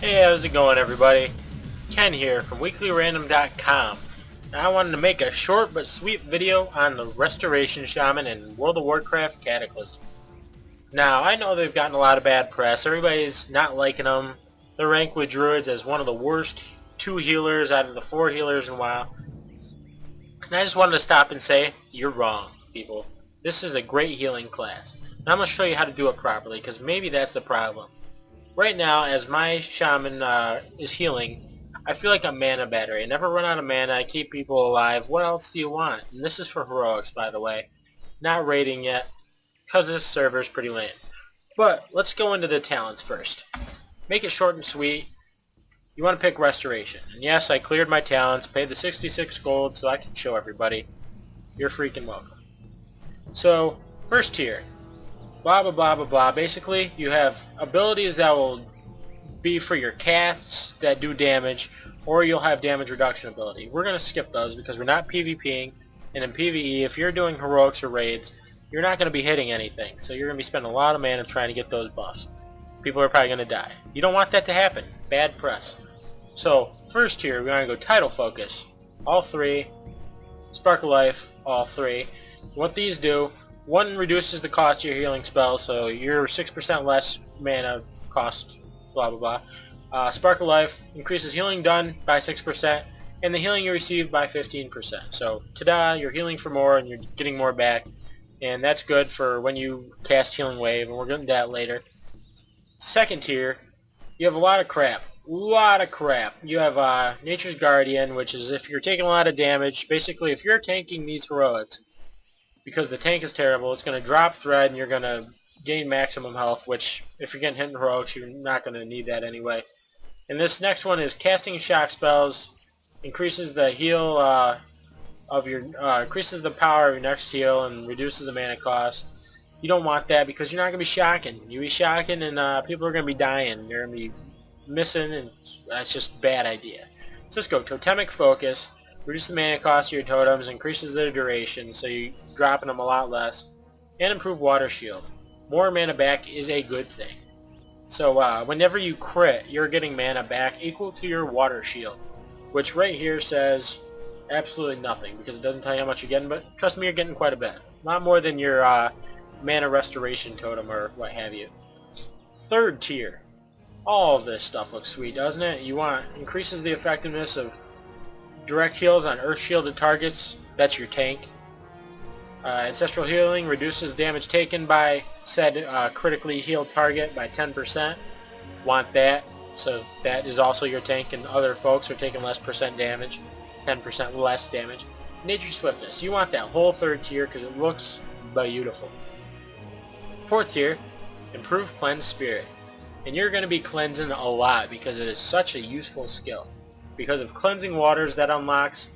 Hey, how's it going everybody? Ken here from weeklyrandom.com. Now I wanted to make a short but sweet video on the Restoration Shaman in World of Warcraft Cataclysm. Now I know they've gotten a lot of bad press. Everybody's not liking them. They're ranked with druids as one of the worst 2 healers out of the 4 healers in WoW. And I just wanted to stop and say, you're wrong, people. This is a great healing class. And I'm going to show you how to do it properly, because maybe that's the problem. Right now, as my shaman is healing, I feel like a mana battery. I never run out of mana, I keep people alive. What else do you want? And this is for heroics, by the way. Not rating yet, because this server is pretty lame. But let's go into the talents first. Make it short and sweet. You want to pick Restoration. And yes, I cleared my talents, paid the 66 gold so I can show everybody. You're freaking welcome. So, first tier. Blah blah blah blah blah. Basically, you have abilities that will be for your casts that do damage, or you'll have damage reduction ability. We're going to skip those because we're not PvPing, and in PvE, if you're doing heroics or raids, you're not going to be hitting anything, so you're going to be spending a lot of mana trying to get those buffs. People are probably going to die. You don't want that to happen. Bad press. So, first tier, we're going to go Title Focus. All 3. Spark of Life, all 3. What these do, one reduces the cost of your healing spells, so you're 6% less mana cost, blah blah blah. Spark of Life increases healing done by 6%, and the healing you receive by 15%. So, ta-da, you're healing for more, and you're getting more back, and that's good for when you cast Healing Wave, and we're getting to that later. Second tier, you have a lot of crap. You have Nature's Guardian, which is if you're taking a lot of damage, basically if you're tanking these heroics, because the tank is terrible, it's going to drop thread and you're going to gain maximum health, which if you're getting hit in heroics, you're not going to need that anyway. And this next one is casting shock spells, increases the heal increases the power of your next heal and reduces the mana cost. You don't want that because you're not going to be shocking. You be shocking and people are going to be dying. They're going to be missing, and that's just a bad idea. So let's go Totemic Focus. Reduce the mana cost of your totems, increases their duration, so you're dropping them a lot less, and improve Water Shield. More mana back is a good thing. So whenever you crit, you're getting mana back equal to your Water Shield, which right here says absolutely nothing, because it doesn't tell you how much you're getting, but trust me, you're getting quite a bit. Not more than your mana restoration totem or what have you. Third tier. All of this stuff looks sweet, doesn't it? You want increases the effectiveness of direct heals on earth shielded targets. That's your tank. Ancestral Healing reduces damage taken by said critically healed target by 10%. Want that. So that is also your tank, and other folks are taking less percent damage. 10% less damage. Nature's Swiftness. You want that whole third tier because it looks beautiful. Fourth tier. Improve Cleanse Spirit. And you're going to be cleansing a lot because it is such a useful skill. Because of Cleansing Waters that unlocks,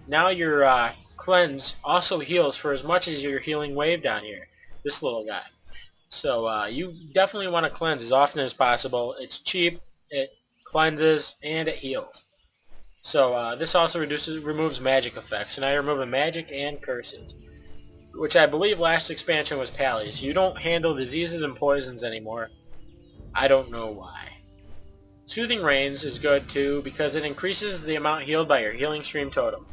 now your cleanse also heals for as much as your Healing Wave down here. This little guy. So you definitely want to cleanse as often as possible. It's cheap, it cleanses, and it heals. So this also removes magic effects. And I remove magic and curses, which I believe last expansion was tallies. You don't handle diseases and poisons anymore. I don't know why. Soothing Rains is good too because it increases the amount healed by your Healing Stream Totem.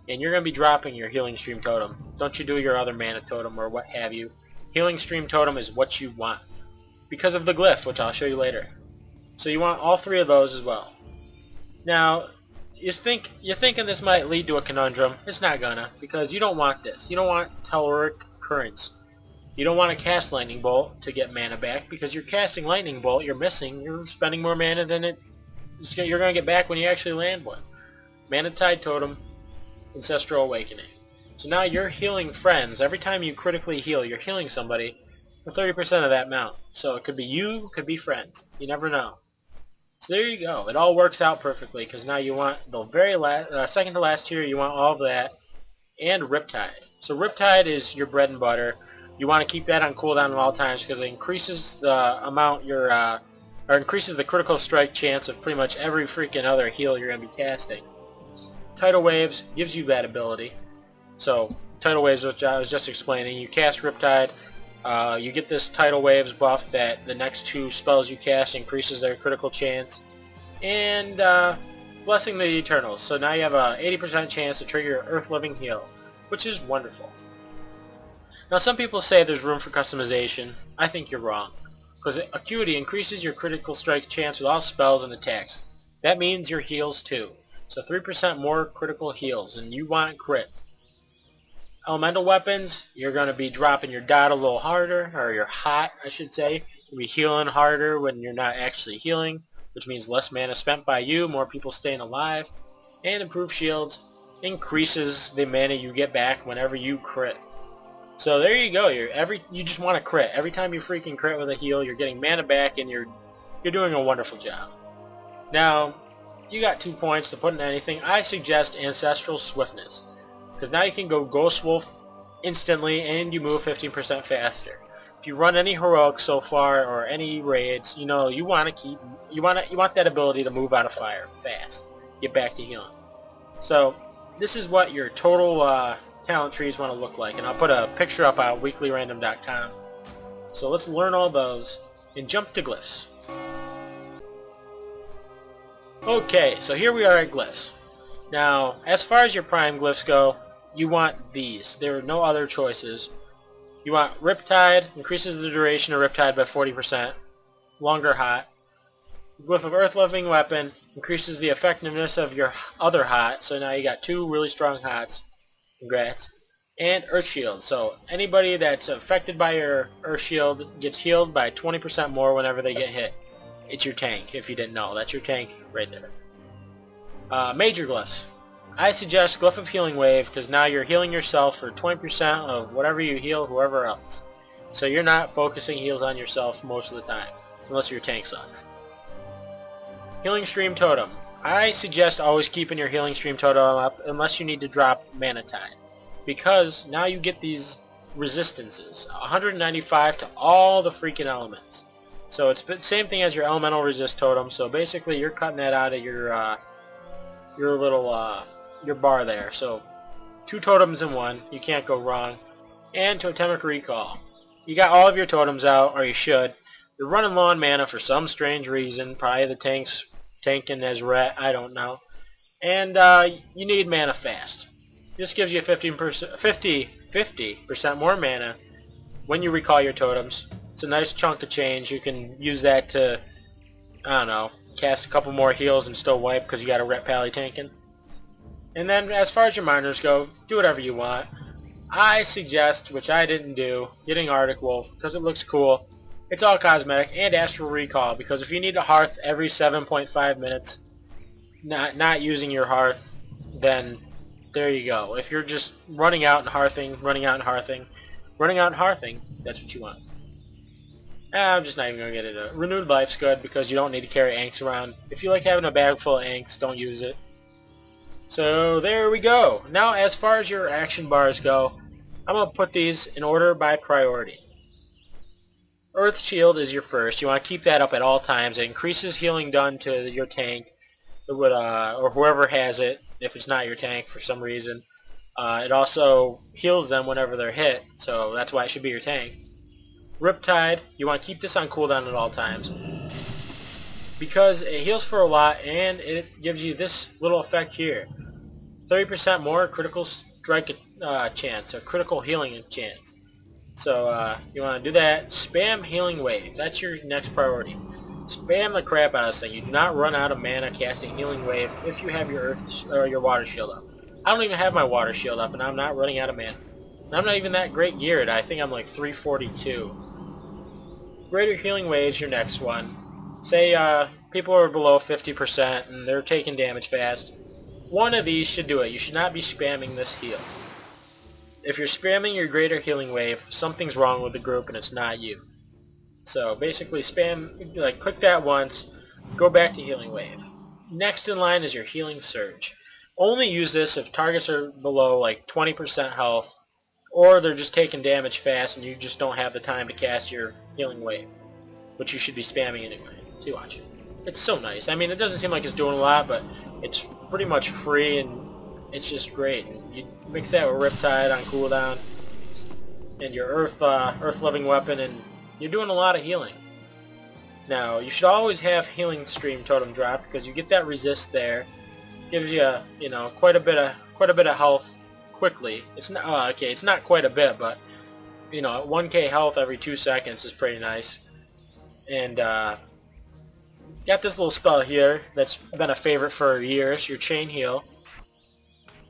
And you're going to be dropping your Healing Stream Totem. Don't you do your other mana totem or what have you. Healing Stream Totem is what you want. Because of the glyph, which I'll show you later. So you want all 3 of those as well. Now, you're thinking this might lead to a conundrum. It's not gonna, because you don't want this. You don't want Telluric Currents. You don't want to cast Lightning Bolt to get mana back, because you're casting Lightning Bolt, you're spending more mana than you're going to get back when you actually land one. Mana Tide Totem, Ancestral Awakening. So now you're healing friends. Every time you critically heal, you're healing somebody for 30% of that amount. So it could be you, it could be friends. You never know. So there you go. It all works out perfectly, because now you want the very last, second to last tier, you want all of that, and Riptide. So Riptide is your bread and butter. You want to keep that on cooldown at all times because it increases the amount or increases the critical strike chance of pretty much every freaking other heal you're going to be casting. Tidal Waves gives you that ability. So Tidal Waves, which I was just explaining, you cast Riptide, you get this Tidal Waves buff that the next 2 spells you cast increases their critical chance. and Blessing the Eternals. So now you have a 80% chance to trigger Earth Living Heal, which is wonderful. Now some people say there's room for customization. I think you're wrong, because Acuity increases your critical strike chance with all spells and attacks. That means your heals too. So 3% more critical heals, and you want crit. Elemental weapons, you're going to be dropping your dot a little harder, or your hot, I should say. You'll be healing harder when you're not actually healing, which means less mana spent by you, more people staying alive. And improved shields increases the mana you get back whenever you crit. So there you go. You just want to crit. Every time you freaking crit with a heal, you're getting mana back, and you're doing a wonderful job. Now, you got 2 points to put in anything. I suggest Ancestral Swiftness, because now you can go Ghost Wolf instantly, and you move 15% faster. If you run any heroics so far or any raids, you know you want that ability to move out of fire fast, get back to healing. So this is what your total talent trees want to look like, and I'll put a picture up on weeklyrandom.com. So let's learn all those and jump to glyphs. Okay, so here we are at glyphs. Now, as far as your prime glyphs go, you want these. There are no other choices. You want Riptide, increases the duration of Riptide by 40%. Longer hot. Glyph of Earth Living Weapon, increases the effectiveness of your other hot, so now you got 2 really strong hots. Congrats. And Earth Shield, so anybody that's affected by your Earth Shield gets healed by 20% more whenever they get hit. It's your tank, if you didn't know. That's your tank right there. Major glyphs. I suggest Glyph of Healing Wave, because now you're healing yourself for 20% of whatever you heal whoever else. So you're not focusing heals on yourself most of the time, unless your tank sucks. Healing Stream Totem. I suggest always keeping your Healing Stream Totem up, unless you need to drop Mana Tide, because now you get these resistances, 195 to all the freaking elements. So it's the same thing as your Elemental Resist Totem, so basically you're cutting that out of your little your bar there. So 2 totems in 1, you can't go wrong. And Totemic Recall. You got all of your totems out, or you should. You're running low on mana for some strange reason, probably the tank's tanking as ret, I don't know. And you need mana fast. This gives you 50% more mana when you recall your totems. It's a nice chunk of change. You can use that to, I don't know, cast a couple more heals and still wipe because you got a ret pally tanking. And then as far as your miners go, do whatever you want. I suggest, which I didn't do, getting Arctic Wolf because it looks cool. It's all cosmetic, and Astral Recall, because if you need a hearth every 7.5 minutes, not using your hearth, then there you go. If you're just running out and hearthing, that's what you want. I'm just not even going to get into it. Renewed Life's good because you don't need to carry Anks around. If you like having a bag full of Anks, don't use it. So there we go. Now as far as your action bars go, I'm going to put these in order by priority. Earth Shield is your first. You want to keep that up at all times. It increases healing done to your tank, or whoever has it, if it's not your tank for some reason. It also heals them whenever they're hit, so that's why it should be your tank. Riptide, you want to keep this on cooldown at all times, because it heals for a lot, and it gives you this little effect here. 30% more critical strike chance, or critical healing chance. So you want to do that. Spam Healing Wave. That's your next priority. Spam the crap out of this thing. You do not run out of mana casting Healing Wave if you have your Earth or your Water Shield up. I don't even have my Water Shield up, and I'm not running out of mana. And I'm not even that great geared. I think I'm like 342. Greater Healing Wave is your next one. Say people are below 50% and they're taking damage fast. One of these should do it. You should not be spamming this heal. If you're spamming your Greater Healing Wave, something's wrong with the group and it's not you. So basically spam, like click that once, go back to Healing Wave. Next in line is your Healing Surge. Only use this if targets are below like 20% health, or they're just taking damage fast and you just don't have the time to cast your Healing Wave, which you should be spamming anyway. See, watch it. It's so nice. I mean, it doesn't seem like it's doing a lot, but it's pretty much free and it's just great. You mix that with Riptide on cooldown and your Earth Living Weapon, and you're doing a lot of healing. Now, you should always have healing stream totem drop because you get that resist there. Gives you, you know, quite a bit of health quickly. It's not okay. It's not quite a bit, but you know, 1k health every 2 seconds is pretty nice. And got this little spell here that's been a favorite for years. Your chain heal.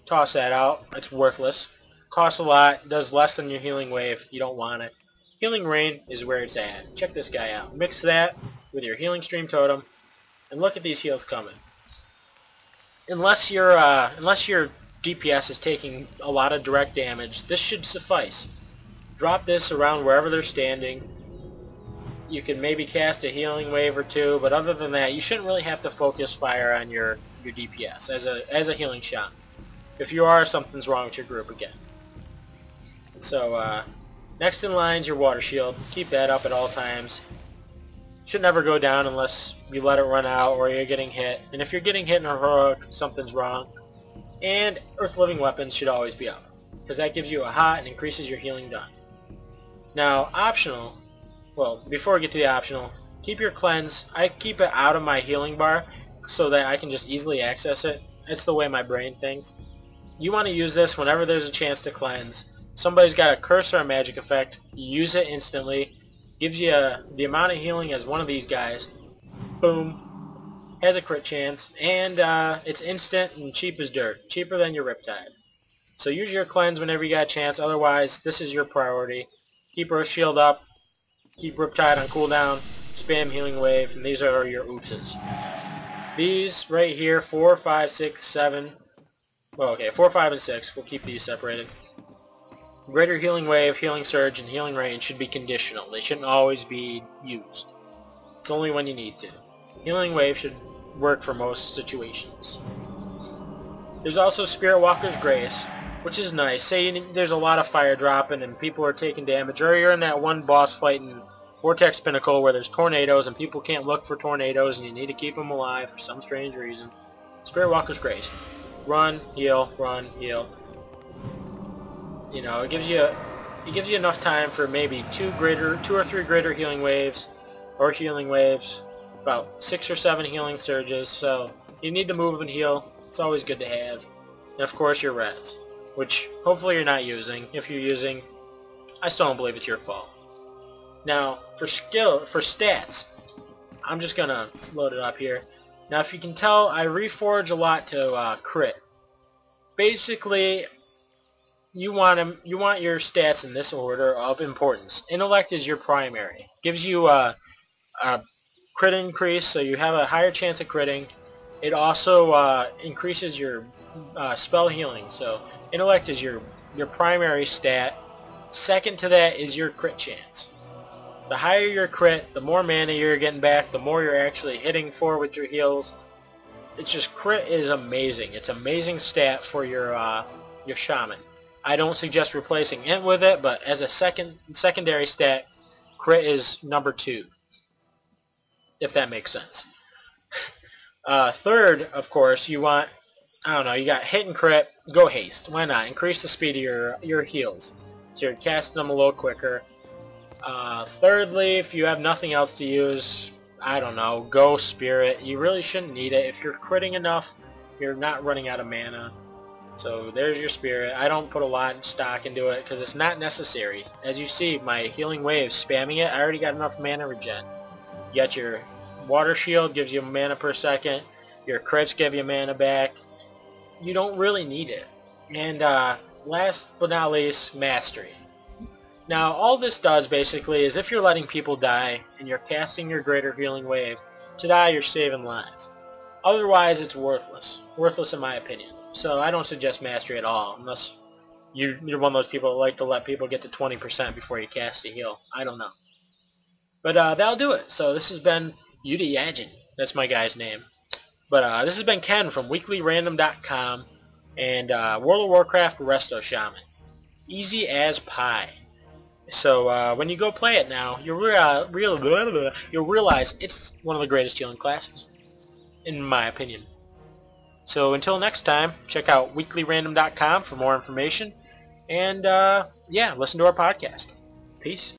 Toss that out. It's worthless. Costs a lot. Does less than your healing wave. You don't want it. Healing rain is where it's at. Check this guy out. Mix that with your healing stream totem, and look at these heals coming. Unless your DPS is taking a lot of direct damage, this should suffice. Drop this around wherever they're standing. You can maybe cast a healing wave or two, but other than that, you shouldn't really have to focus fire on your DPS as a healing shot. If you are, something's wrong with your group again. So next in line is your water shield. Keep that up at all times. Should never go down unless you let it run out or you're getting hit. And if you're getting hit in a heroic, something's wrong. And Earth Living Weapons should always be up, because that gives you a hot and increases your healing done. Now, optional, well, before we get to the optional, keep your cleanse. I keep it out of my healing bar so that I can just easily access it. It's the way my brain thinks. You want to use this whenever there's a chance to cleanse. Somebody's got a curse or a magic effect, you use it instantly. Gives you the amount of healing as one of these guys. Boom. Has a crit chance. And it's instant and cheap as dirt. Cheaper than your Riptide. So use your cleanse whenever you got a chance. Otherwise, this is your priority. Keep Earth Shield up. Keep Riptide on cooldown. Spam Healing Wave. And these are your oopses. These right here, 4, 5, 6, 7. Well, okay, 4, 5, and 6. We'll keep these separated. Greater Healing Wave, Healing Surge, and Healing Rain should be conditional. They shouldn't always be used. It's only when you need to. Healing Wave should work for most situations. There's also Spirit Walker's Grace, which is nice. Say there's a lot of fire dropping and people are taking damage, or you're in that one boss fight in Vortex Pinnacle where there's tornadoes and people can't look for tornadoes and you need to keep them alive for some strange reason. Spirit Walker's Grace. Run, heal, heal. You know, it gives you enough time for maybe 2 or 3 greater healing waves, or healing waves, about 6 or 7 healing surges. So you need to move and heal. It's always good to have. And of course your res, which hopefully you're not using. If you're using, I still don't believe it's your fault. Now for stats, I'm just gonna load it up here. Now if you can tell, I reforge a lot to crit. Basically, you want your stats in this order of importance. Intellect is your primary. Gives you a crit increase, so you have a higher chance of critting. It also increases your spell healing. So intellect is your primary stat. Second to that is your crit chance. The higher your crit, the more mana you're getting back, the more you're actually hitting for with your heals. It's just, crit is amazing. It's an amazing stat for your shaman. I don't suggest replacing int with it, but as a secondary stat, crit is number 2, if that makes sense. Third, of course, you want, I don't know, you got hit and crit, go haste. Why not? Increase the speed of your heals, so you're casting them a little quicker. Thirdly, if you have nothing else to use, I don't know, go spirit. You really shouldn't need it. If you're critting enough, you're not running out of mana. So there's your spirit. I don't put a lot of stock into it because it's not necessary. As you see, my healing wave spamming it, I already got enough mana regen. You got your water shield, gives you mana per second. Your crits give you mana back. You don't really need it. And last but not least, mastery. Now all this does basically is if you're letting people die and you're casting your greater healing wave to die, you're saving lives. Otherwise it's worthless. Worthless in my opinion. So I don't suggest mastery at all, unless you're one of those people that like to let people get to 20% before you cast a heal. I don't know. But that'll do it. So this has been Yuda Yajin. That's my guy's name. But this has been Ken from weeklyrandom.com and World of Warcraft Resto Shaman. Easy as pie. So when you go play it now, you'll realize it's one of the greatest healing classes, in my opinion. So until next time, check out weeklyrandom.com for more information. And yeah, listen to our podcast. Peace.